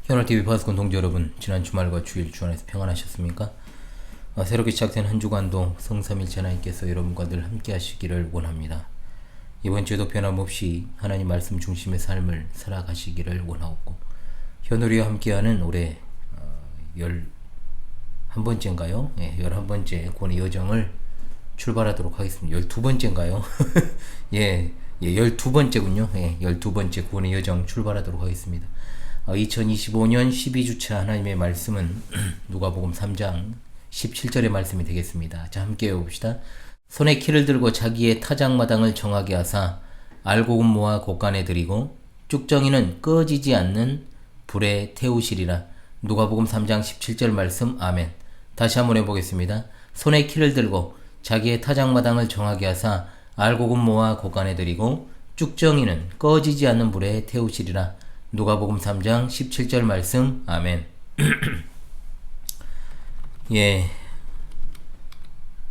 현월TV 파수꾼 동지 여러분, 지난 주말과 주일 주 안에서 평안하셨습니까? 새롭게 시작된 한 주간도 성삼일체 하나님께서 여러분과 늘 함께 하시기를 원합니다. 이번 주에도 변함없이 하나님 말씀 중심의 삶을 살아가시기를 원하옵고, 현월이와 함께하는 올해 11번째인가요? 네, 11번째 구원의 여정을 출발하도록 하겠습니다. 12번째인가요? 예, 12번째군요. 예, 12번째 구원의 여정 출발하도록 하겠습니다. 2025년 12주차 하나님의 말씀은 누가복음 3장 17절의 말씀이 되겠습니다. 자, 함께 외워봅시다. 손에 키를 들고 자기의 타작마당을 정하게 하사 알곡은 모아 곳간에 들이고 쭉정이는 꺼지지 않는 불에 태우시리라. 누가복음 3장 17절 말씀. 아멘. 다시 한번 해보겠습니다. 손에 키를 들고 자기의 타작마당을 정하게 하사 알곡은 모아 곳간에 들이고 쭉정이는 꺼지지 않는 불에 태우시리라. 누가복음 3장 17절 말씀. 아멘. 예.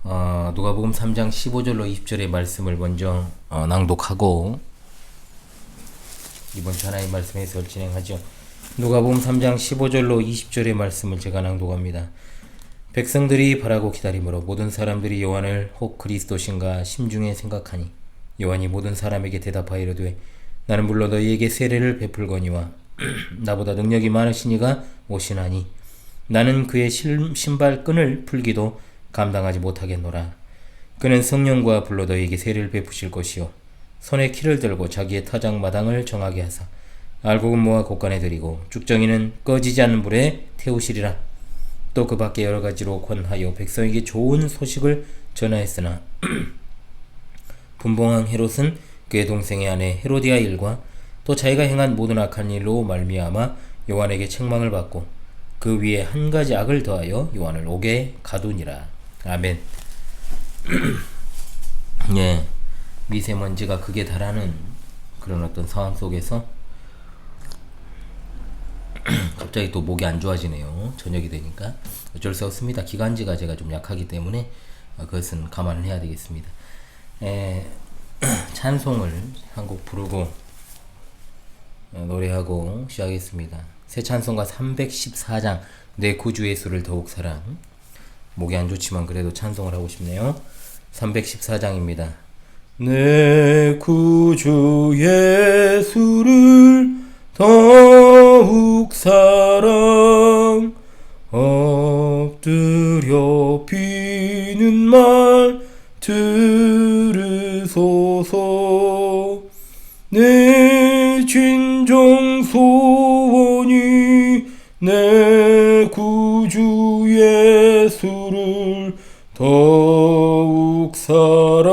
누가복음 3장 15절로 20절의 말씀을 먼저 낭독하고 이번 주 하나님의 말씀 해설 진행하죠. 누가복음 3장 15절로 20절의 말씀을 제가 낭독합니다. 백성들이 바라고 기다림으로 모든 사람들이 요한을 혹 그리스도신가 심중에 생각하니 요한이 모든 사람에게 대답하여 이르되 나는 물론 너희에게 세례를 베풀거니와 나보다 능력이 많으시니가 오시나니 나는 그의 신발끈을 풀기도 감당하지 못하겠노라. 그는 성령과 불로 너희에게 세례를 베푸실 것이요 손에 키를 들고 자기의 타작마당을 정하게 하사 알곡은 모아 곳간에 들이고 쭉정이는 꺼지지 않는 불에 태우시리라. 또 그 밖에 여러 가지로 권하여 백성에게 좋은 소식을 전하였으나 분봉왕 헤롯은 그의 동생의 아내 헤로디아 일과 또 자기가 행한 모든 악한 일로 말미암아 요한에게 책망을 받고 그 위에 한 가지 악을 더하여 요한을 옥에 가두니라. 아멘. 예, 미세먼지가 극에 달하는 그런 어떤 상황 속에서 갑자기 또 목이 안 좋아지네요. 저녁이 되니까 어쩔 수 없습니다. 기관지가 제가 좀 약하기 때문에 그것은 감안을 해야 되겠습니다. 찬송을 한 곡 부르고 노래하고 시작하겠습니다. 새 찬송가 314장 내 구주 예수를 더욱 사랑. 목이 안 좋지만 그래도 찬송을 하고 싶네요. 314장입니다. 내 구주 예수를 더욱 사랑 엎드려 비는 말 들으소서. 내 진정 소원이 내 구주 예수를 더욱 사랑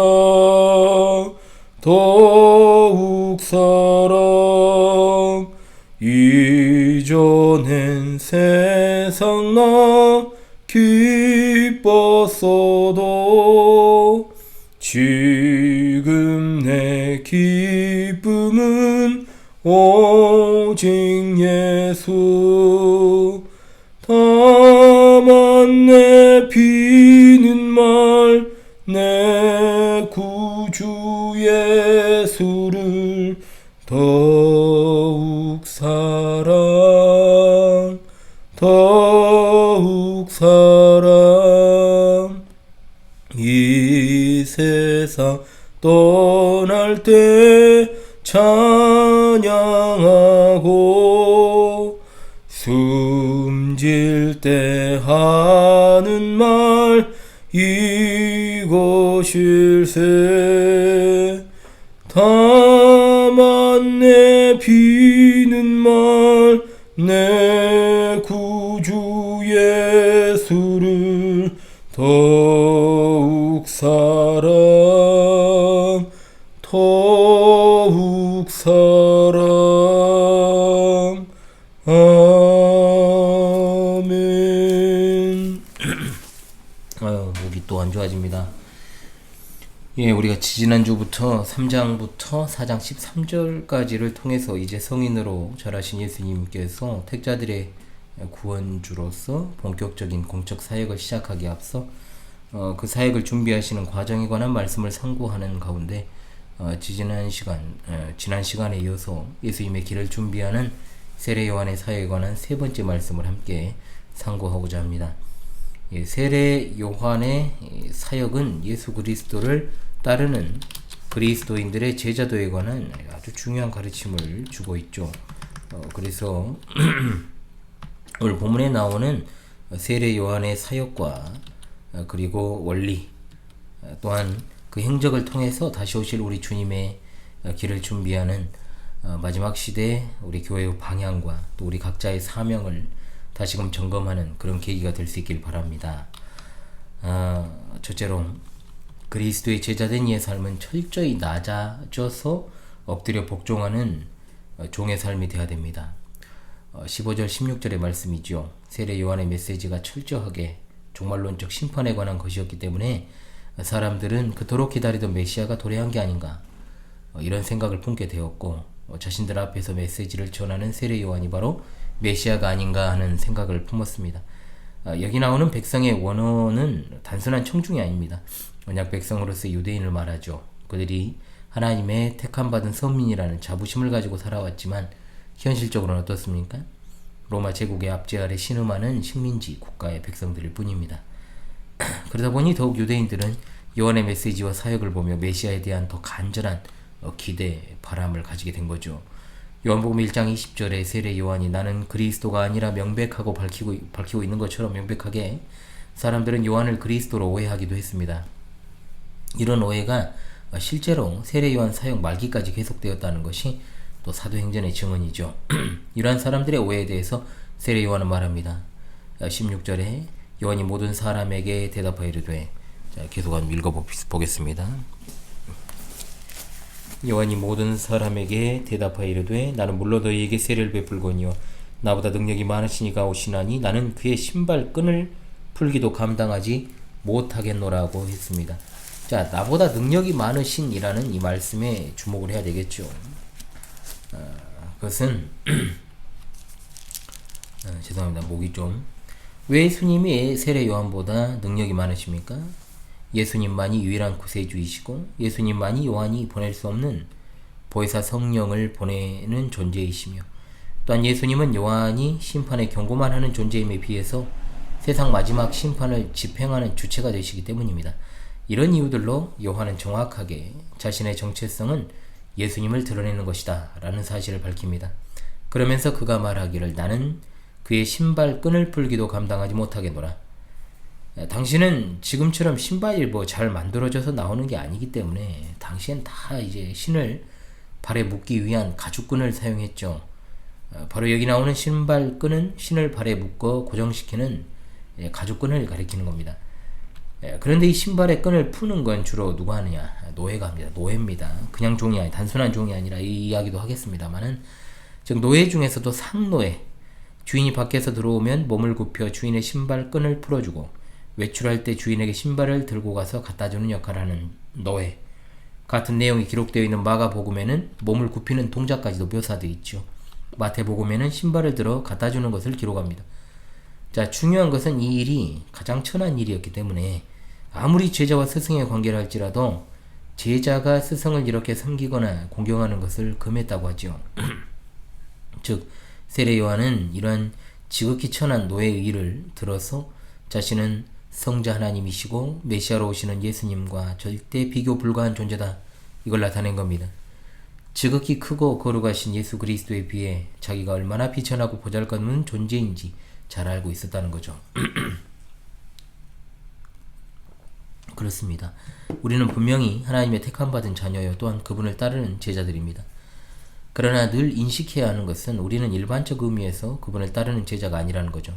더욱 사랑. 이전엔 세상 나 기뻤어도 지금 내 기쁨은 오직 예수. 다만 내 비는 말 내 구주 예수를 더욱 사랑 더욱 사랑. 이 세상 떠날 때 찬양하고 숨질 때 하는 말 이것일세. 다만 내 비는 말 내 구주 예수를 더욱 사랑 더욱 사랑. 아멘. 목이 또 안 좋아집니다. 예, 우리가 지난주부터 3장부터 4장 13절까지를 통해서 이제 성인으로 자라신 예수님께서 택자들의 구원주로서 본격적인 공적 사역을 시작하기에 앞서 그 사역을 준비하시는 과정에 관한 말씀을 상고하는 가운데 지난 시간에 이어서 예수님의 길을 준비하는 세례 요한의 사역에 관한 세 번째 말씀을 함께 상고하고자 합니다. 세례 요한의 사역은 예수 그리스도를 따르는 그리스도인들의 제자도에 관한 아주 중요한 가르침을 주고 있죠. 그래서 오늘 본문에 나오는 세례 요한의 사역과 그리고 원리 또한 그 행적을 통해서 다시 오실 우리 주님의 길을 준비하는 마지막 시대의 우리 교회의 방향과 또 우리 각자의 사명을 다시금 점검하는 그런 계기가 될 수 있길 바랍니다. 첫째로 그리스도의 제자된 이의 삶은 철저히 낮아져서 엎드려 복종하는 종의 삶이 되어야 됩니다. 15절 16절의 말씀이죠. 세례 요한의 메시지가 철저하게 종말론적 심판에 관한 것이었기 때문에 사람들은 그토록 기다리던 메시아가 도래한 게 아닌가 이런 생각을 품게 되었고 자신들 앞에서 메시지를 전하는 세례 요한이 바로 메시아가 아닌가 하는 생각을 품었습니다. 여기 나오는 백성의 원어는 단순한 청중이 아닙니다. 언약 백성으로서 유대인을 말하죠. 그들이 하나님의 택함받은 선민이라는 자부심을 가지고 살아왔지만 현실적으로는 어떻습니까? 로마 제국의 압제 아래 신음하는 식민지 국가의 백성들일 뿐입니다. 그러다 보니 더욱 유대인들은 요한의 메시지와 사역을 보며 메시아에 대한 더 간절한 기대, 바람을 가지게 된 거죠. 요한복음 1장 20절에 세례 요한이 나는 그리스도가 아니라 명백하고 밝히고 있는 것처럼 명백하게 사람들은 요한을 그리스도로 오해하기도 했습니다. 이런 오해가 실제로 세례 요한 사역 말기까지 계속되었다는 것이 또 사도행전의 증언이죠. 이러한 사람들의 오해에 대해서 세례 요한은 말합니다. 16절에 요한이 모든 사람에게 대답하여 이르되, 계속 한번 읽어보겠습니다. 요한이 모든 사람에게 대답하여 이르되 나는 물로 너희에게 세례를 베풀거니와 나보다 능력이 많으시니가 오시나니 나는 그의 신발끈을 풀기도 감당하지 못하겠노라고 했습니다. 자, 나보다 능력이 많으신이라는 이 말씀에 주목을 해야 되겠죠. 그것은 죄송합니다. 목이 좀. 왜 예수님이 세례 요한보다 능력이 많으십니까? 예수님만이 유일한 구세주이시고 예수님만이 요한이 보낼 수 없는 보혜사 성령을 보내는 존재이시며 또한 예수님은 요한이 심판의 경고만 하는 존재임에 비해서 세상 마지막 심판을 집행하는 주체가 되시기 때문입니다. 이런 이유들로 요한은 정확하게 자신의 정체성은 예수님을 드러내는 것이다 라는 사실을 밝힙니다. 그러면서 그가 말하기를 나는 그의 신발끈을 풀기도 감당하지 못하겠노라. 당신은 지금처럼 신발이 잘 만들어져서 나오는 게 아니기 때문에 당시엔 다 이제 신을 발에 묶기 위한 가죽끈을 사용했죠. 바로 여기 나오는 신발끈은 신을 발에 묶어 고정시키는 가죽끈을 가리키는 겁니다. 그런데 이 신발의 끈을 푸는 건 주로 누가 하느냐? 노예가 합니다. 노예입니다. 그냥 종이 아니 단순한 종이 아니라 이 이야기도 하겠습니다만은 즉 노예 중에서도 상노예, 주인이 밖에서 들어오면 몸을 굽혀 주인의 신발끈을 풀어주고 외출할 때 주인에게 신발을 들고 가서 갖다주는 역할을 하는 노예. 같은 내용이 기록되어 있는 마가복음에는 몸을 굽히는 동작까지도 묘사되어 있죠. 마태복음에는 신발을 들어 갖다주는 것을 기록합니다. 자, 중요한 것은 이 일이 가장 천한 일이었기 때문에 아무리 제자와 스승의 관계를 할지라도 제자가 스승을 이렇게 섬기거나 공경하는 것을 금했다고 하죠. 즉 세례 요한은 이러한 지극히 천한 노예의 일을 들어서 자신은 성자 하나님이시고 메시아로 오시는 예수님과 절대 비교 불가한 존재다, 이걸 나타낸 겁니다. 지극히 크고 거룩하신 예수 그리스도에 비해 자기가 얼마나 비천하고 보잘것없는 존재인지 잘 알고 있었다는 거죠. 그렇습니다. 우리는 분명히 하나님의 택함받은 자녀여 또한 그분을 따르는 제자들입니다. 그러나 늘 인식해야 하는 것은 우리는 일반적 의미에서 그분을 따르는 제자가 아니라는 거죠.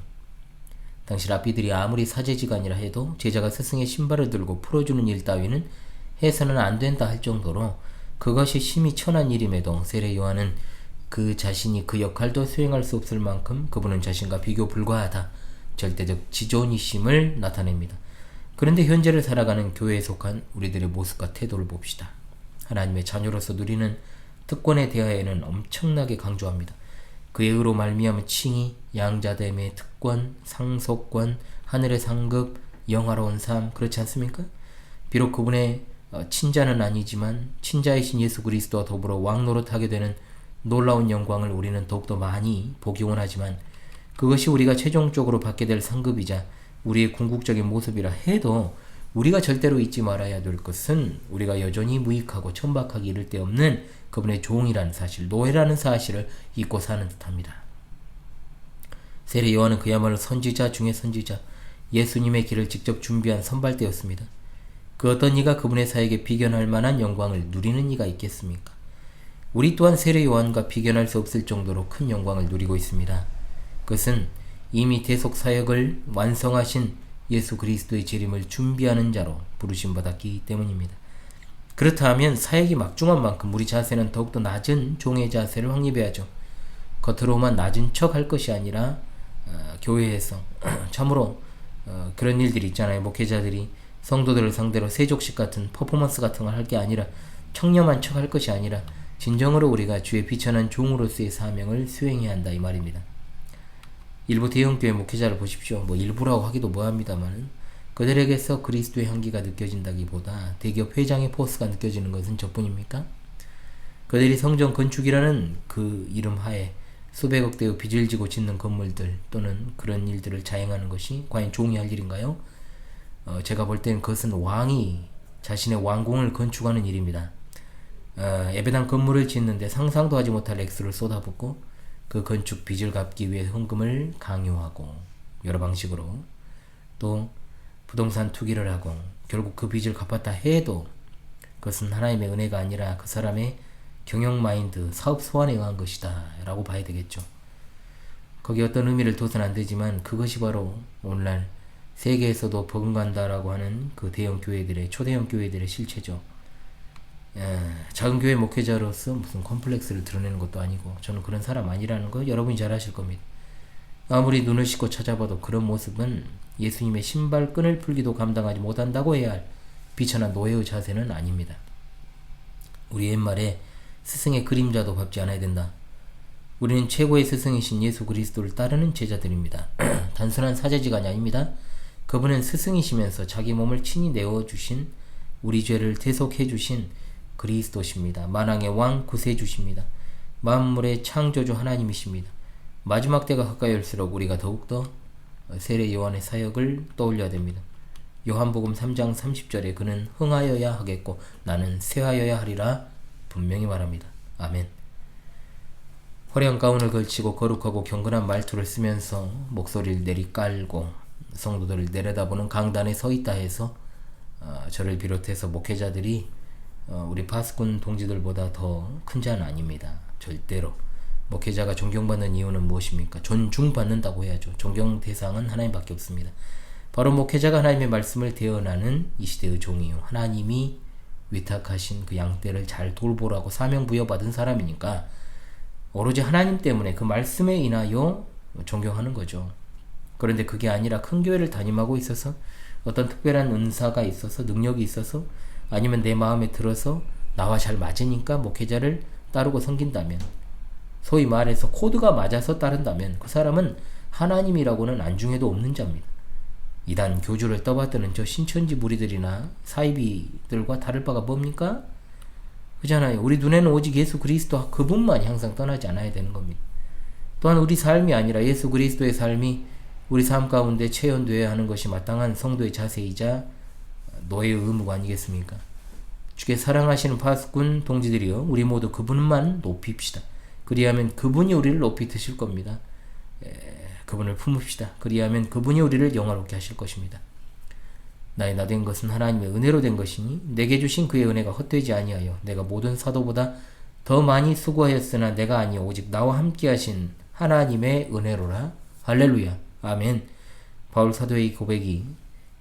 당시 랍비들이 아무리 사제지간이라 해도 제자가 스승의 신발을 들고 풀어주는 일 따위는 해서는 안 된다 할 정도로 그것이 심히 천한 일임에도 세례 요한은 그 자신이 그 역할도 수행할 수 없을 만큼 그분은 자신과 비교 불가하다, 절대적 지존이심을 나타냅니다. 그런데 현재를 살아가는 교회에 속한 우리들의 모습과 태도를 봅시다. 하나님의 자녀로서 누리는 특권에 대하여는 엄청나게 강조합니다. 그의 의로 말미암은 칭의, 양자됨의 특권, 상속권, 하늘의 상급, 영화로운 삶, 그렇지 않습니까? 비록 그분의 친자는 아니지만 친자이신 예수 그리스도와 더불어 왕노릇하게 되는 놀라운 영광을 우리는 더욱더 많이 보기 원하지만 그것이 우리가 최종적으로 받게 될 상급이자 우리의 궁극적인 모습이라 해도 우리가 절대로 잊지 말아야 될 것은 우리가 여전히 무익하고 천박하기 이를 데 없는 그분의 종이라는 사실, 노예라는 사실을 잊고 사는 듯합니다. 세례 요한은 그야말로 선지자 중의 선지자, 예수님의 길을 직접 준비한 선발대였습니다. 그 어떤 이가 그분의 사역에 비견할 만한 영광을 누리는 이가 있겠습니까? 우리 또한 세례 요한과 비견할 수 없을 정도로 큰 영광을 누리고 있습니다. 그것은 이미 대속 사역을 완성하신 예수 그리스도의 재림을 준비하는 자로 부르심 받았기 때문입니다. 그렇다면 사역이 막중한 만큼 우리 자세는 더욱더 낮은 종의 자세를 확립해야죠. 겉으로만 낮은 척 할 것이 아니라 교회에서 참으로 그런 일들이 있잖아요. 목회자들이 성도들을 상대로 세족식 같은 퍼포먼스 같은 걸 할 게 아니라 청렴한 척 할 것이 아니라 진정으로 우리가 주의 비천한 종으로서의 사명을 수행해야 한다 이 말입니다. 일부 대형교회 목회자를 보십시오. 뭐 일부라고 하기도 뭐합니다만 그들에게서 그리스도의 향기가 느껴진다기보다 대기업 회장의 포스가 느껴지는 것은 저뿐입니까? 그들이 성전 건축이라는 그 이름 하에 수백억 대의 빚을 지고 짓는 건물들 또는 그런 일들을 자행하는 것이 과연 종이 할 일인가요? 제가 볼 때는 그것은 왕이 자신의 왕궁을 건축하는 일입니다. 예배당 건물을 짓는데 상상도 하지 못할 액수를 쏟아붓고 그 건축 빚을 갚기 위해 헌금을 강요하고 여러 방식으로 또 부동산 투기를 하고 결국 그 빚을 갚았다 해도 그것은 하나님의 은혜가 아니라 그 사람의 경영 마인드, 사업 소원에 의한 것이다 라고 봐야 되겠죠. 거기에 어떤 의미를 둬서는 안 되지만 그것이 바로 오늘날 세계에서도 버금간다라고 하는 그 대형 교회들의 초대형 교회들의 실체죠. 작은 교회 목회자로서 무슨 컴플렉스를 드러내는 것도 아니고 저는 그런 사람 아니라는 거 여러분이 잘 아실 겁니다. 아무리 눈을 씻고 찾아봐도 그런 모습은 예수님의 신발끈을 풀기도 감당하지 못한다고 해야 할 비천한 노예의 자세는 아닙니다. 우리 옛말에 스승의 그림자도 밟지 않아야 된다. 우리는 최고의 스승이신 예수 그리스도를 따르는 제자들입니다. 단순한 사제지간이 아닙니다. 그분은 스승이시면서 자기 몸을 친히 내어주신 우리 죄를 대속해주신 그리스도십니다. 만왕의 왕 구세주십니다. 만물의 창조주 하나님이십니다. 마지막 때가 가까이 올수록 우리가 더욱더 세례 요한의 사역을 떠올려야 됩니다. 요한복음 3장 30절에 그는 흥하여야 하겠고 나는 쇠하여야 하리라 분명히 말합니다. 아멘. 화려한 가운을 걸치고 거룩하고 경건한 말투를 쓰면서 목소리를 내리깔고 성도들을 내려다보는 강단에 서 있다 해서 저를 비롯해서 목회자들이 우리 파수꾼 동지들보다 더 큰 자는 아닙니다. 절대로. 목회자가 존경받는 이유는 무엇입니까? 존중받는다고 해야죠. 존경 대상은 하나님밖에 없습니다. 바로 목회자가 하나님의 말씀을 대언하는 이 시대의 종이요. 하나님이 위탁하신 그 양떼를 잘 돌보라고 사명 부여받은 사람이니까 오로지 하나님 때문에 그 말씀에 인하여 존경하는 거죠. 그런데 그게 아니라 큰 교회를 담임하고 있어서 어떤 특별한 은사가 있어서 능력이 있어서 아니면 내 마음에 들어서 나와 잘 맞으니까 목회자를 따르고 섬긴다면 소위 말해서 코드가 맞아서 따른다면 그 사람은 하나님이라고는 안중에도 없는 자입니다. 이단 교주를 떠받드는 저 신천지 무리들이나 사이비들과 다를 바가 뭡니까? 그잖아요. 우리 눈에는 오직 예수 그리스도 그분만이 항상 떠나지 않아야 되는 겁니다. 또한 우리 삶이 아니라 예수 그리스도의 삶이 우리 삶 가운데 체현되어야 하는 것이 마땅한 성도의 자세이자 노예의 의무가 아니겠습니까? 주께 사랑하시는 파수꾼 동지들이여 우리 모두 그분만 높입시다. 그리하면 그분이 우리를 높이 드실 겁니다. 그분을 품읍시다. 그리하면 그분이 우리를 영화롭게 하실 것입니다. 나의 나 된 것은 하나님의 은혜로 된 것이니 내게 주신 그의 은혜가 헛되지 아니하여 내가 모든 사도보다 더 많이 수고하였으나 내가 아니요 오직 나와 함께 하신 하나님의 은혜로라. 할렐루야. 아멘. 바울 사도의 고백이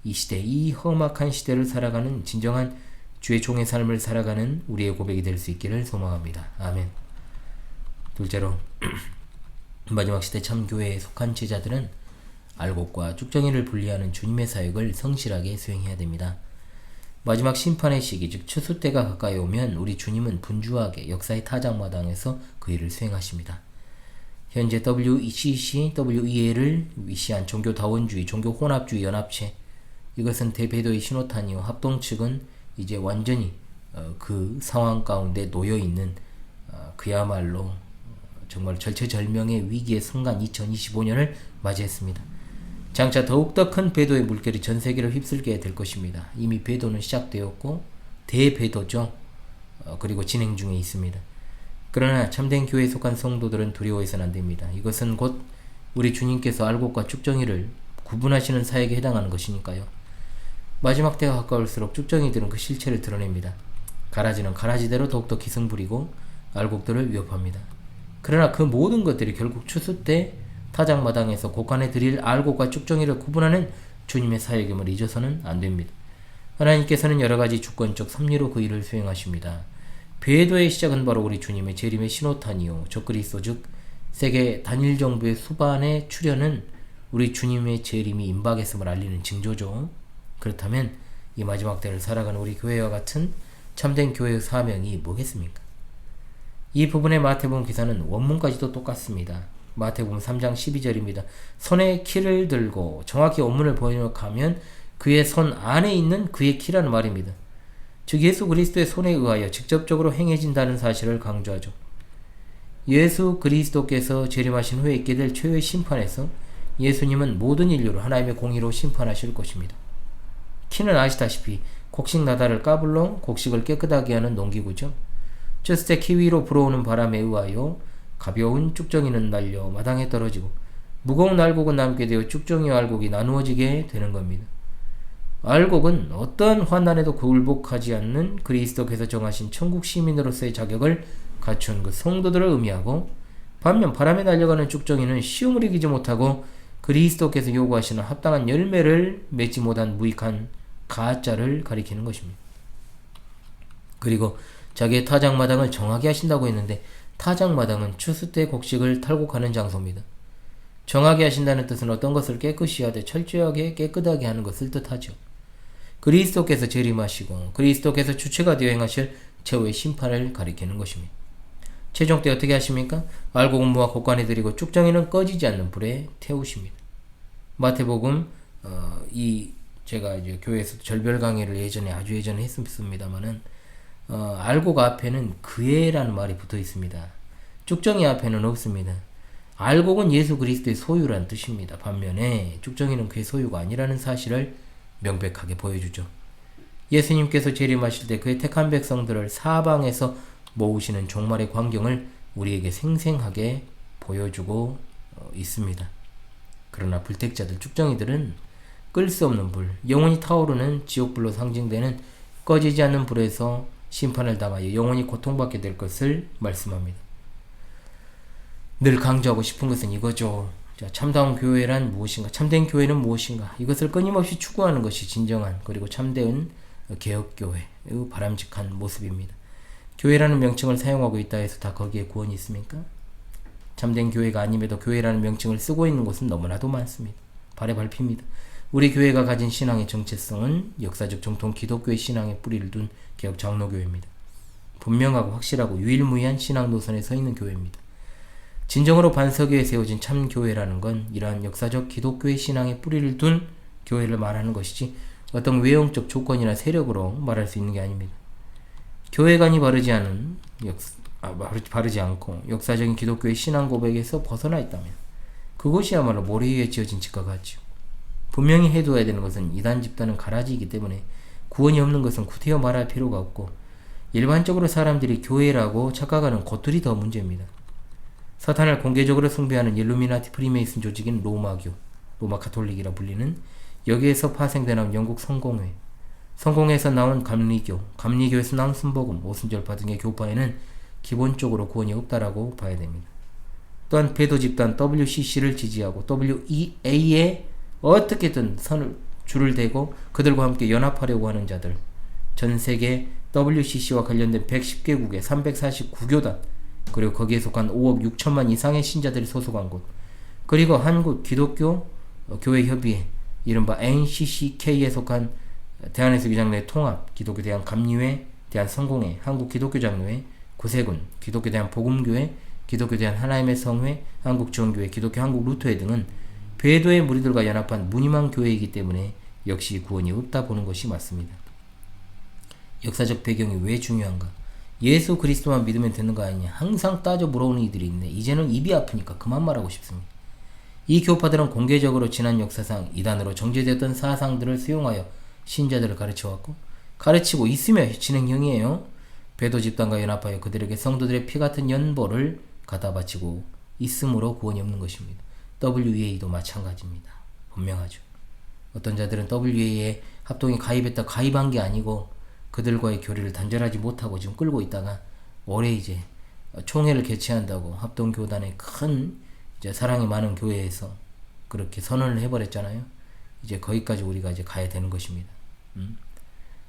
이 시대, 이 험악한 시대를 살아가는 진정한 주의 종의 삶을 살아가는 우리의 고백이 될 수 있기를 소망합니다. 아멘. 둘째로 마지막 시대 참교회에 속한 제자들은 알곡과 쭉정이를 분리하는 주님의 사역을 성실하게 수행해야 됩니다. 마지막 심판의 시기, 즉 추수 때가 가까이 오면 우리 주님은 분주하게 역사의 타작마당에서 그 일을 수행하십니다. 현재 WECC, WEA를 위시한 종교다원주의, 종교혼합주의 연합체, 이것은 대배도의 신호탄이요. 합동 측은 이제 완전히 그 상황 가운데 놓여있는 그야말로 정말 절체절명의 위기의 순간 2025년을 맞이했습니다. 장차 더욱더 큰 배도의 물결이 전 세계를 휩쓸게 될 것입니다. 이미 배도는 시작되었고 대배도죠. 그리고 진행 중에 있습니다. 그러나 참된 교회에 속한 성도들은 두려워해서는 안됩니다. 이것은 곧 우리 주님께서 알곡과 쭉정이를 구분하시는 사역에 해당하는 것이니까요. 마지막 때가 가까울수록 쭉정이들은 그 실체를 드러냅니다. 가라지는 가라지대로 더욱더 기승 부리고 알곡들을 위협합니다. 그러나 그 모든 것들이 결국 추수 때 타작마당에서 곳간에 드릴 알곡과 쭉정이를 구분하는 주님의 사역임을 잊어서는 안됩니다. 하나님께서는 여러가지 주권적 섭리로 그 일을 수행하십니다. 배도의 시작은 바로 우리 주님의 재림의 신호탄이요 적그리스도 즉 세계 단일 정부의 수반의 출현은 우리 주님의 재림이 임박했음을 알리는 징조죠. 그렇다면 이 마지막 때를 살아가는 우리 교회와 같은 참된 교회의 사명이 뭐겠습니까? 이 부분의 마태복음 기사는 원문까지도 똑같습니다. 마태복음 3장 12절입니다. 손에 키를 들고 정확히 원문을 번역하면 그의 손 안에 있는 그의 키라는 말입니다. 즉 예수 그리스도의 손에 의하여 직접적으로 행해진다는 사실을 강조하죠. 예수 그리스도께서 재림하신 후에 있게 될 최후의 심판에서 예수님은 모든 인류를 하나님의 공의로 심판하실 것입니다. 키는 아시다시피 곡식 나다를 까불러 곡식을 깨끗하게 하는 농기구죠. 쳤을 때 키 위로 불어오는 바람에 의하여 가벼운 쭉정이는 날려 마당에 떨어지고 무거운 알곡은 남게 되어 쭉정이와 알곡이 나누어지게 되는 겁니다. 알곡은 어떠한 환난에도 굴복하지 않는 그리스도께서 정하신 천국 시민으로서의 자격을 갖춘 그 성도들을 의미하고, 반면 바람에 날려가는 쭉정이는 시험을 이기지 못하고 그리스도께서 요구하시는 합당한 열매를 맺지 못한 무익한 가짜를 가리키는 것입니다. 그리고 자기의 타작마당을 정하게 하신다고 했는데 타작마당은 추수 때 곡식을 탈곡하는 장소입니다. 정하게 하신다는 뜻은 어떤 것을 깨끗이 하되 철저하게 깨끗하게 하는 것을 뜻하죠. 그리스도께서 재림하시고 그리스도께서 주체가 되어 행하실 최후의 심판을 가리키는 것입니다. 최종 때 어떻게 하십니까? 알곡은 모아 곳간에 들이고 쭉정이는 꺼지지 않는 불에 태우십니다. 마태복음 제가 이제 교회에서 절별 강의를 아주 예전에 했습니다만은 알곡 앞에는 그애라는 말이 붙어 있습니다. 쭉정이 앞에는 없습니다. 알곡은 예수 그리스도의 소유라는 뜻입니다. 반면에 쭉정이는 그의 소유가 아니라는 사실을 명백하게 보여주죠. 예수님께서 재림하실 때 그의 택한 백성들을 사방에서 모으시는 종말의 광경을 우리에게 생생하게 보여주고 있습니다. 그러나 불택자들, 쭉정이들은 끌 수 없는 불, 영원히 타오르는 지옥불로 상징되는 꺼지지 않는 불에서 심판을 당하여 영원히 고통받게 될 것을 말씀합니다. 늘 강조하고 싶은 것은 이거죠. 자, 참다운 교회란 무엇인가? 참된 교회는 무엇인가? 이것을 끊임없이 추구하는 것이 진정한 그리고 참된 개혁교회의 바람직한 모습입니다. 교회라는 명칭을 사용하고 있다 해서 다 거기에 구원이 있습니까? 참된 교회가 아님에도 교회라는 명칭을 쓰고 있는 곳은 너무나도 많습니다. 발에 밟힙니다. 우리 교회가 가진 신앙의 정체성은 역사적 정통 기독교의 신앙에 뿌리를 둔 개혁 장로교회입니다. 분명하고 확실하고 유일무이한 신앙 노선에 서 있는 교회입니다. 진정으로 반석에 세워진 참 교회라는 건 이러한 역사적 기독교의 신앙에 뿌리를 둔 교회를 말하는 것이지 어떤 외형적 조건이나 세력으로 말할 수 있는 게 아닙니다. 교회관이 바르지 않고 역사적인 기독교의 신앙 고백에서 벗어나 있다면 그것이야말로 모래 위에 지어진 집과 같죠. 분명히 해두어야 되는 것은 이단 집단은 가라지이기 때문에 구원이 없는 것은 구태여 말할 필요가 없고, 일반적으로 사람들이 교회라고 착각하는 것들이 더 문제입니다. 사탄을 공개적으로 숭배하는 일루미나티 프리메이슨 조직인 로마 가톨릭이라 불리는, 여기에서 파생되는 영국 성공회, 성공회에서 나온 감리교, 감리교에서 나온 순복음, 오순절파 등의 교파에는 기본적으로 구원이 없다라고 봐야 됩니다. 또한 배도 집단 WCC를 지지하고 WEA에 어떻게든 줄을 대고 그들과 함께 연합하려고 하는 자들, 전 세계 WCC와 관련된 110개국의 349교단, 그리고 거기에 속한 5억 6천만 이상의 신자들이 소속한 곳, 그리고 한국 기독교 교회 협의회, 이른바 NCCK에 속한 대한해수기장로회 통합, 기독교 대한 감리회, 대한 성공회, 한국 기독교 장로회, 구세군, 기독교 대한 복음교회, 기독교 대한 하나님의 성회, 한국 지원교회, 기독교 한국 루터회 등은 배도의 무리들과 연합한 무늬만 교회이기 때문에 역시 구원이 없다 보는 것이 맞습니다. 역사적 배경이 왜 중요한가? 예수 그리스도만 믿으면 되는 거 아니냐. 항상 따져 물어오는 이들이 있네. 이제는 입이 아프니까 그만 말하고 싶습니다. 이 교파들은 공개적으로 지난 역사상 이단으로 정제되었던 사상들을 수용하여 신자들을 가르쳐왔고 가르치고 있으며 진행형이에요. 배도 집단과 연합하여 그들에게 성도들의 피같은 연보를 갖다 바치고 있으므로 구원이 없는 것입니다. WEA도 마찬가지입니다. 분명하죠. 어떤 자들은 WEA에 합동에 가입한 게 아니고 그들과의 교리를 단절하지 못하고 지금 끌고 있다가 올해 이제 총회를 개최한다고 합동교단의 큰 이제 사랑이 많은 교회에서 그렇게 선언을 해버렸잖아요. 이제 거기까지 우리가 이제 가야 되는 것입니다.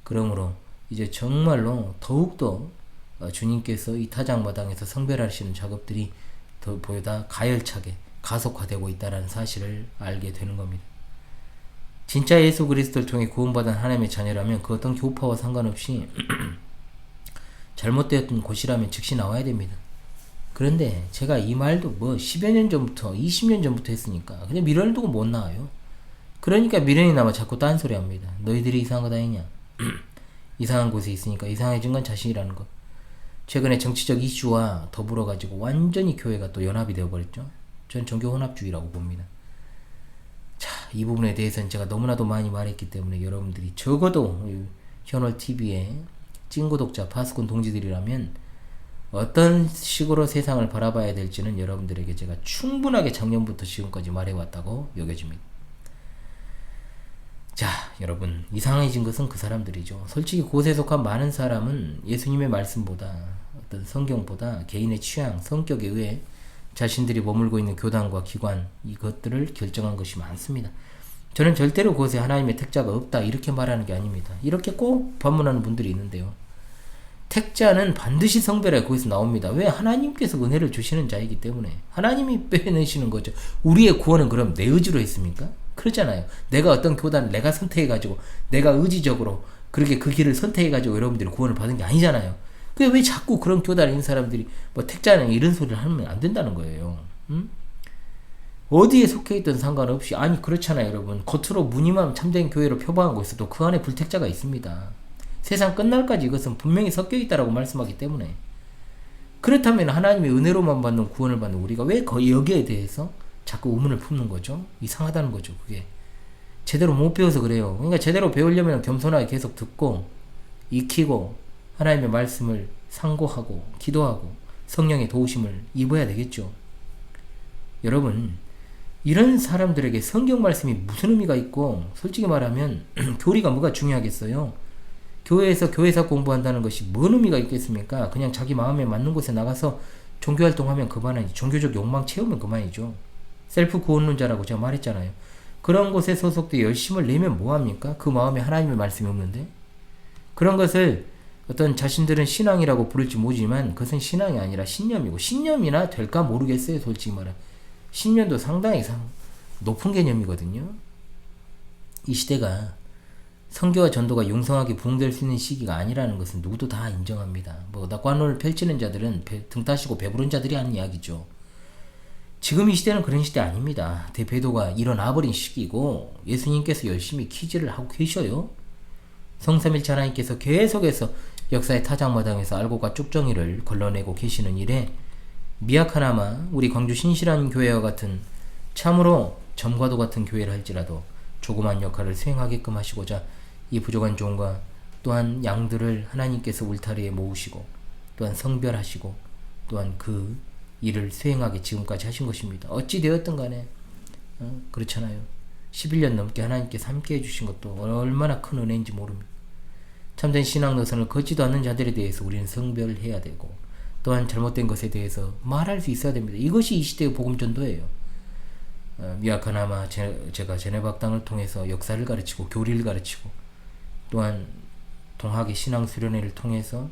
그러므로 이제 정말로 더욱더 주님께서 이 타작마당에서 성별하시는 작업들이 더 보다 가열차게 가속화되고 있다는 사실을 알게 되는 겁니다. 진짜 예수 그리스도를 통해 구원받은 하나님의 자녀라면 그 어떤 교파와 상관없이 잘못되었던 곳이라면 즉시 나와야 됩니다. 그런데 제가 이 말도 뭐 10여 년 전부터 20년 전부터 했으니까 그냥 미련을 두고 못 나와요. 그러니까 미련이 남아 자꾸 딴소리 합니다. 너희들이 이상한 거 다니냐. 이상한 곳에 있으니까 이상해진 건 자신이라는 것. 최근에 정치적 이슈와 더불어 가지고 완전히 교회가 또 연합이 되어버렸죠. 저는 종교 혼합주의라고 봅니다. 자, 이 부분에 대해서는 제가 너무나도 많이 말했기 때문에 여러분들이 적어도 현월TV의 찐구독자 파수꾼 동지들이라면 어떤 식으로 세상을 바라봐야 될지는 여러분들에게 제가 충분하게 작년부터 지금까지 말해왔다고 여겨집니다. 자, 여러분, 이상해진 것은 그 사람들이죠. 솔직히 곳에 속한 많은 사람은 예수님의 말씀보다 어떤 성경보다 개인의 취향, 성격에 의해 자신들이 머물고 있는 교단과 기관 이것들을 결정한 것이 많습니다. 저는 절대로 그것에 하나님의 택자가 없다 이렇게 말하는 게 아닙니다. 이렇게 꼭 반문하는 분들이 있는데요. 택자는 반드시 성별에 거기서 나옵니다. 왜? 하나님께서 은혜를 주시는 자이기 때문에 하나님이 빼내시는 거죠. 우리의 구원은 그럼 내 의지로 했습니까? 그렇잖아요. 내가 어떤 교단을 내가 선택해가지고 내가 의지적으로 그렇게 그 길을 선택해가지고 여러분들이 구원을 받은 게 아니잖아요. 그게 왜 자꾸 그런 교단에 있는 사람들이 뭐 택자는 이런 소리를 하면 안 된다는 거예요. 어디에 속해있든 상관없이 아니 그렇잖아요 여러분. 겉으로 무늬만 참된 교회로 표방하고 있어도 그 안에 불택자가 있습니다. 세상 끝날까지 이것은 분명히 섞여있다라고 말씀하기 때문에 그렇다면 하나님의 은혜로만 받는 구원을 받는 우리가 왜 여기에 대해서 자꾸 의문을 품는 거죠? 이상하다는 거죠. 그게 제대로 못 배워서 그래요. 그러니까 제대로 배우려면 겸손하게 계속 듣고 익히고 하나님의 말씀을 상고하고 기도하고 성령의 도우심을 입어야 되겠죠. 여러분 이런 사람들에게 성경 말씀이 무슨 의미가 있고 솔직히 말하면 교리가 뭐가 중요하겠어요. 교회에서 교회사 공부한다는 것이 뭔 의미가 있겠습니까? 그냥 자기 마음에 맞는 곳에 나가서 종교활동하면 그만이지. 종교적 욕망 채우면 그만이죠. 셀프 구원론자라고 제가 말했잖아요. 그런 곳에 소속돼 열심을 내면 뭐합니까? 그 마음에 하나님의 말씀이 없는데? 그런 것을 어떤 자신들은 신앙이라고 부를지 모르지만 그것은 신앙이 아니라 신념이고 신념이나 될까 모르겠어요. 솔직히 말하면. 신념도 상당히 높은 개념이거든요. 이 시대가 선교와 전도가 융성하게 부흥될 수 있는 시기가 아니라는 것은 누구도 다 인정합니다. 뭐 낙관론을 펼치는 자들은 등 따시고 배부른 자들이 하는 이야기죠. 지금 이 시대는 그런 시대 아닙니다. 대배도가 일어나버린 시기고 예수님께서 열심히 퀴즈를 하고 계셔요. 성삼일체 하나님께서 계속해서 역사의 타작마당에서 알고가 쭉정이를 걸러내고 계시는 일에 미약하나마 우리 광주 신실한 교회와 같은 참으로 점과도 같은 교회를 할지라도 조그만 역할을 수행하게끔 하시고자 이 부족한 종과 또한 양들을 하나님께서 울타리에 모으시고 또한 성별하시고 또한 그 일을 수행하게 지금까지 하신 것입니다. 어찌 되었든 간에 그렇잖아요. 11년 넘게 하나님께서 함께 해주신 것도 얼마나 큰 은혜인지 모릅니다. 참된 신앙 노선을 걷지도 않는 자들에 대해서 우리는 성별해야 되고 또한 잘못된 것에 대해서 말할 수 있어야 됩니다. 이것이 이 시대의 복음전도예요. 미약하나마 제가 제네박당을 통해서 역사를 가르치고 교리를 가르치고 또한 동학의 신앙 수련회를 통해서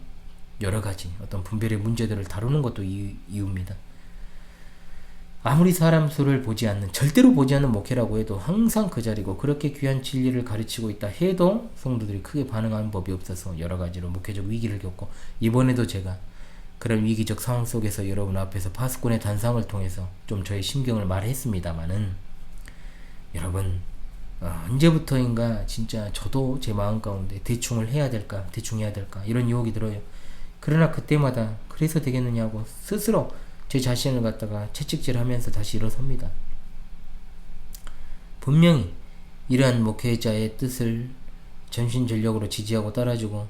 여러가지 어떤 분별의 문제들을 다루는 것도 이유입니다. 아무리 사람 수를 보지 않는 절대로 보지 않는 목회라고 해도 항상 그 자리고 그렇게 귀한 진리를 가르치고 있다 해도 성도들이 크게 반응하는 법이 없어서 여러가지로 목회적 위기를 겪고 이번에도 제가 그런 위기적 상황 속에서 여러분 앞에서 파수꾼의 단상을 통해서 좀 저의 심경을 말했습니다마는 여러분 언제부터인가 진짜 저도 제 마음 가운데 대충 해야 될까 이런 유혹이 들어요. 그러나 그때마다 그래서 되겠느냐고 스스로 제 자신을 갖다가 채찍질하면서 다시 일어섭니다. 분명히 이러한 목회자의 뜻을 전신전력으로 지지하고 따라주고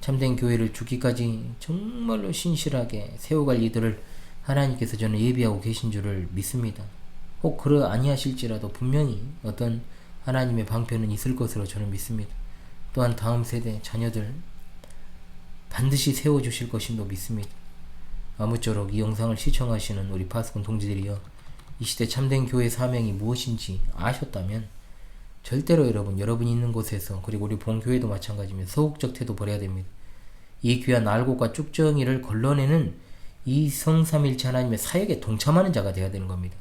참된 교회를 죽기까지 정말로 신실하게 세워갈 이들을 하나님께서 저는 예비하고 계신 줄을 믿습니다. 혹 그러 아니하실지라도 분명히 어떤 하나님의 방편은 있을 것으로 저는 믿습니다. 또한 다음 세대 자녀들 반드시 세워주실 것임도 믿습니다. 아무쪼록 이 영상을 시청하시는 우리 파수꾼 동지들이여, 이 시대 참된 교회의 사명이 무엇인지 아셨다면 절대로 여러분이 있는 곳에서, 그리고 우리 본교회도 마찬가지입니다. 소극적 태도 버려야 됩니다. 이 귀한 알곡과 쭉정이를 걸러내는 이 성삼일체 하나님의 사역에 동참하는 자가 되어야 되는 겁니다.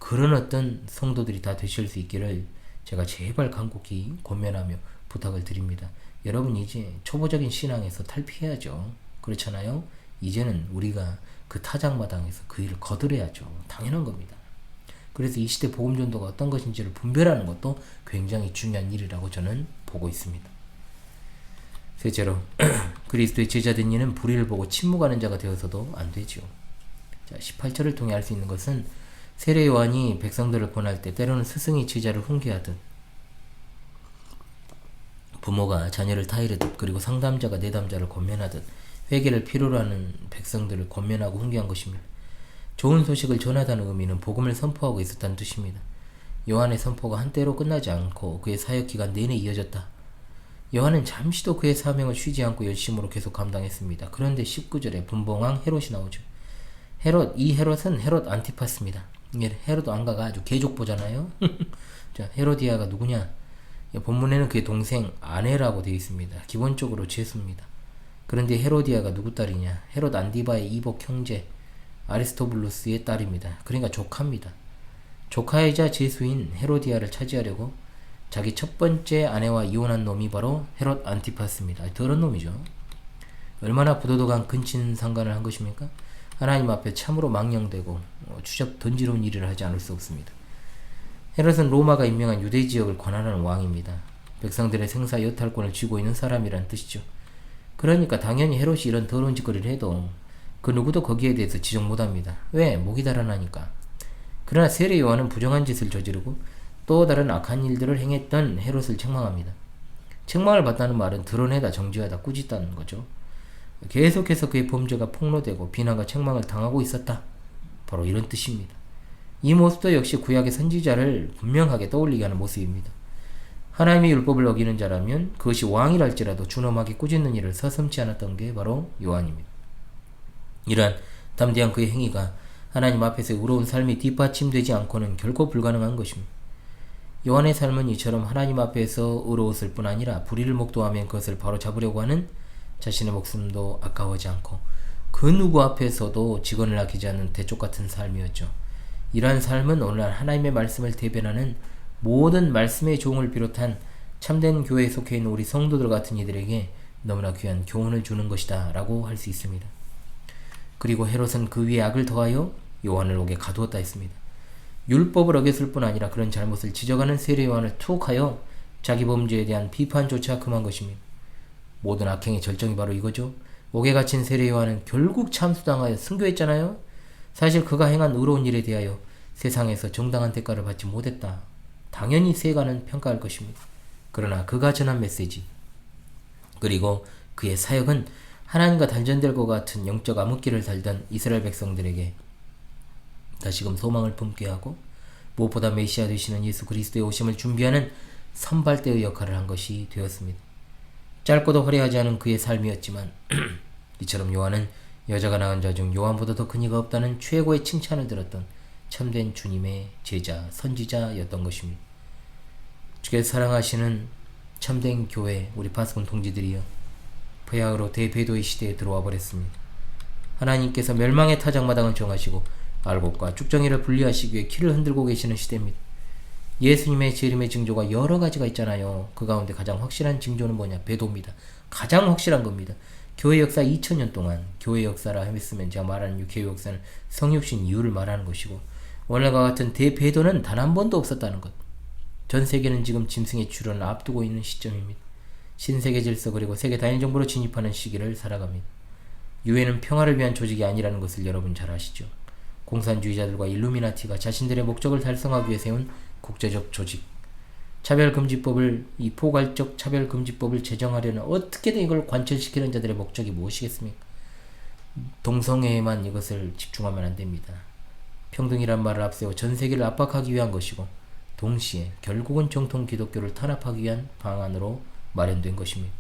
그런 어떤 성도들이 다 되실 수 있기를 제가 제발 간곡히 권면하며 부탁을 드립니다. 여러분 이제 초보적인 신앙에서 탈피해야죠. 그렇잖아요? 이제는 우리가 그 타작마당에서 그 일을 거들어야죠. 당연한 겁니다. 그래서 이 시대 복음전도가 어떤 것인지를 분별하는 것도 굉장히 중요한 일이라고 저는 보고 있습니다. 셋째로, 그리스도의 제자된 이는 불의를 보고 침묵하는 자가 되어서도 안 되죠. 자, 18절을 통해 알 수 있는 것은 세례 요한이 백성들을 권할 때 때로는 스승이 제자를 훈계하듯, 부모가 자녀를 타이르듯, 그리고 상담자가 내담자를 권면하듯 회개를 필요로 하는 백성들을 권면하고 훈계한 것입니다. 좋은 소식을 전하다는 의미는 복음을 선포하고 있었다는 뜻입니다. 요한의 선포가 한때로 끝나지 않고 그의 사역기간 내내 이어졌다. 요한은 잠시도 그의 사명을 쉬지 않고 열심으로 계속 감당했습니다. 그런데 19절에 분봉왕 헤롯이 나오죠. 이 헤롯은 헤롯 안티파스입니다. 헤롯 왕가가 아주 개족보잖아요. 자, 헤로디아가 누구냐? 본문에는 그의 동생 아내라고 되어 있습니다. 기본적으로 죄수입니다. 그런데 헤로디아가 누구 딸이냐? 헤롯 안디바의 이복 형제 아리스토블루스의 딸입니다. 그러니까 조카입니다. 조카이자 죄수인 헤로디아를 차지하려고 자기 첫 번째 아내와 이혼한 놈이 바로 헤롯 안티파스입니다. 더러운 놈이죠. 얼마나 부도덕한 근친상간을 한 것입니까? 하나님 앞에 참으로 망령되고 추잡 던지러운 일을 하지 않을 수 없습니다. 헤롯은 로마가 임명한 유대 지역을 관할하는 왕입니다. 백성들의 생사 여탈권을 쥐고 있는 사람이란 뜻이죠. 그러니까 당연히 헤롯이 이런 더러운 짓거리를 해도 그 누구도 거기에 대해서 지적 못합니다. 왜? 목이 달아나니까. 그러나 세례 요한은 부정한 짓을 저지르고 또 다른 악한 일들을 행했던 헤롯을 책망합니다. 책망을 받다는 말은 드러내다, 정죄하다, 꾸짖다는 거죠. 계속해서 그의 범죄가 폭로되고 비난과 책망을 당하고 있었다. 바로 이런 뜻입니다. 이 모습도 역시 구약의 선지자를 분명하게 떠올리게 하는 모습입니다. 하나님의 율법을 어기는 자라면 그것이 왕이랄지라도 준엄하게 꾸짖는 일을 서슴지 않았던 게 바로 요한입니다. 이러한 담대한 그의 행위가 하나님 앞에서 의로운 삶이 뒷받침되지 않고는 결코 불가능한 것입니다. 요한의 삶은 이처럼 하나님 앞에서 의로웠을 뿐 아니라 불의를 목도하면 그것을 바로 잡으려고 하는 자신의 목숨도 아까워하지 않고 그 누구 앞에서도 직언을 아끼지 않는 대쪽같은 삶이었죠. 이러한 삶은 오늘날 하나님의 말씀을 대변하는 모든 말씀의 종을 비롯한 참된 교회에 속해 있는 우리 성도들 같은 이들에게 너무나 귀한 교훈을 주는 것이다 라고 할 수 있습니다. 그리고 헤롯은 그 위에 악을 더하여 요한을 옥에 가두었다 했습니다. 율법을 어겼을 뿐 아니라 그런 잘못을 지적하는 세례 요한을 툭하여 자기 범죄에 대한 비판조차 금한 것입니다. 모든 악행의 절정이 바로 이거죠. 옥에 갇힌 세례 요한은 결국 참수당하여 순교했잖아요. 사실 그가 행한 의로운 일에 대하여 세상에서 정당한 대가를 받지 못했다. 당연히 세간은 평가할 것입니다. 그러나 그가 전한 메시지, 그리고 그의 사역은 하나님과 단절될 것 같은 영적 암흑기를 살던 이스라엘 백성들에게 다시금 소망을 품게 하고 무엇보다 메시아 되시는 예수 그리스도의 오심을 준비하는 선발대의 역할을 한 것이 되었습니다. 짧고도 화려하지 않은 그의 삶이었지만 이처럼 요한은 여자가 낳은 자 중 요한보다 더 큰 이가 없다는 최고의 칭찬을 들었던 참된 주님의 제자, 선지자였던 것입니다. 주께서 사랑하시는 참된 교회, 우리 파수꾼 동지들이여, 패악으로 대배도의 시대에 들어와 버렸습니다. 하나님께서 멸망의 타작마당을 정하시고 알곡과 쭉정이를 분리하시기 위해 키를 흔들고 계시는 시대입니다. 예수님의 재림의 징조가 여러 가지가 있잖아요. 그 가운데 가장 확실한 징조는 뭐냐? 배도입니다. 가장 확실한 겁니다. 교회 역사 2000년 동안 교회 역사라 했으면 제가 말하는 교회 역사는 성육신 이유를 말하는 것이고, 오늘과 같은 대배도는 단 한 번도 없었다는 것. 전 세계는 지금 짐승의 출현을 앞두고 있는 시점입니다. 신세계 질서 그리고 세계 단일 정부로 진입하는 시기를 살아갑니다. 유엔은 평화를 위한 조직이 아니라는 것을 여러분 잘 아시죠? 공산주의자들과 일루미나티가 자신들의 목적을 달성하기 위해 세운 국제적 조직. 차별금지법을, 이 포괄적 차별금지법을 제정하려는, 어떻게든 이걸 관철시키는 자들의 목적이 무엇이겠습니까? 동성애에만 이것을 집중하면 안 됩니다. 평등이란 말을 앞세워 전 세계를 압박하기 위한 것이고, 동시에 결국은 정통 기독교를 탄압하기 위한 방안으로 마련된 것입니다.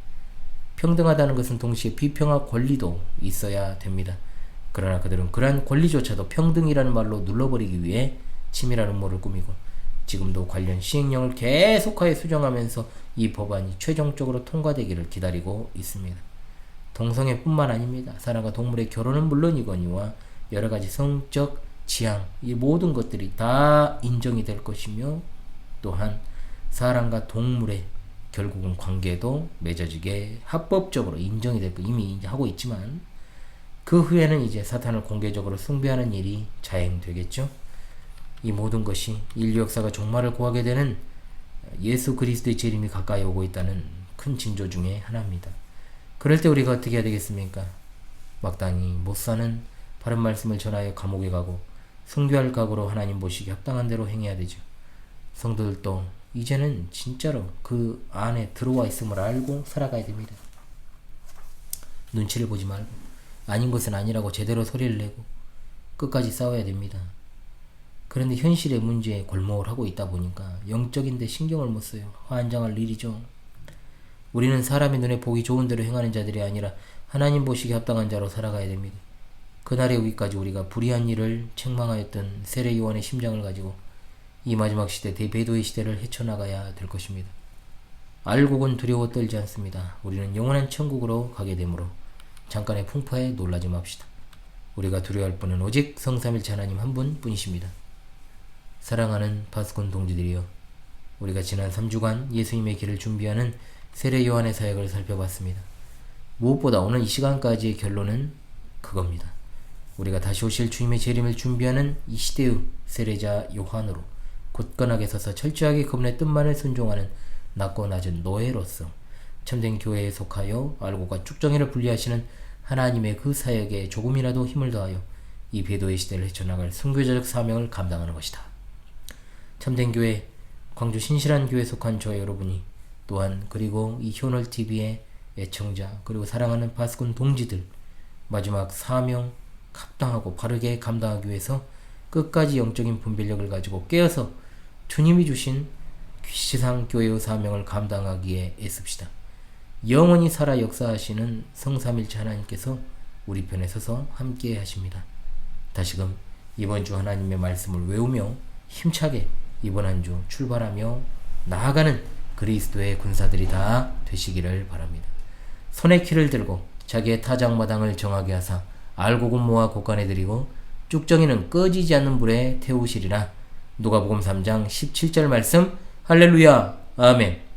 평등하다는 것은 동시에 비평화 권리도 있어야 됩니다. 그러나 그들은 그러한 권리조차도 평등이라는 말로 눌러버리기 위해 치밀한 음모를 꾸미고, 지금도 관련 시행령을 계속하여 수정하면서 이 법안이 최종적으로 통과되기를 기다리고 있습니다. 동성애뿐만 아닙니다. 사람과 동물의 결혼은 물론이거니와 여러가지 성적 지향, 이 모든 것들이 다 인정이 될 것이며, 또한 사람과 동물의 결국은 관계도 맺어지게 합법적으로 인정이 될 거, 이미 하고 있지만 그 후에는 이제 사탄을 공개적으로 숭배하는 일이 자행되겠죠. 이 모든 것이 인류 역사가 종말을 고하게 되는 예수 그리스도의 재림이 가까이 오고 있다는 큰 징조 중에 하나입니다. 그럴 때 우리가 어떻게 해야 되겠습니까? 마땅히 못사는 바른 말씀을 전하여 감옥에 가고 순교할 각오로 하나님 보시기에 합당한 대로 행해야 되죠. 성도들도 이제는 진짜로 그 안에 들어와 있음을 알고 살아가야 됩니다. 눈치를 보지 말고 아닌 것은 아니라고 제대로 소리를 내고 끝까지 싸워야 됩니다. 그런데 현실의 문제에 골몰 하고 있다 보니까 영적인데 신경을 못 써요. 환장할 일이죠. 우리는 사람의 눈에 보기 좋은 대로 행하는 자들이 아니라 하나님 보시기에 합당한 자로 살아가야 됩니다. 그날에 오기까지 우리가 불의한 일을 책망하였던 세례 요한의 심장을 가지고 이 마지막 시대 대배도의 시대를 헤쳐나가야 될 것입니다. 알곡은 두려워 떨지 않습니다. 우리는 영원한 천국으로 가게 되므로 잠깐의 풍파에 놀라지 맙시다. 우리가 두려워할 분은 오직 성삼일체 하나님 한 분뿐이십니다. 사랑하는 파수꾼 동지들이여, 우리가 지난 3주간 예수님의 길을 준비하는 세례 요한의 사역을 살펴봤습니다. 무엇보다 오늘 이 시간까지의 결론은 그겁니다. 우리가 다시 오실 주님의 재림을 준비하는 이 시대의 세례자 요한으로 굳건하게 서서 철저하게 그분의 뜻만을 순종하는 낮고 낮은 노예로서 참된 교회에 속하여 알고가 쭉정이를 분리하시는 하나님의 그 사역에 조금이라도 힘을 더하여 이 배도의 시대를 헤쳐나갈 순교자적 사명을 감당하는 것이다. 참된 교회, 광주 신실한 교회에 속한 저 여러분이 또한, 그리고 이 효널TV의 애청자, 그리고 사랑하는 파수꾼 동지들, 마지막 사명 합당하고 바르게 감당하기 위해서 끝까지 영적인 분별력을 가지고 깨어서 주님이 주신 시상 교회의 사명을 감당하기에 애씁시다. 영원히 살아 역사하시는 성삼일체 하나님께서 우리 편에 서서 함께 하십니다. 다시금 이번 주 하나님의 말씀을 외우며 힘차게 이번 한 주 출발하며 나아가는 그리스도의 군사들이 다 되시기를 바랍니다. 손에 키를 들고 자기의 타작마당을 정하게 하사 알곡은 모아 곳간에 들이고 쭉정이는 꺼지지 않는 불에 태우시리라. 누가복음 3장 17절 말씀. 할렐루야. 아멘.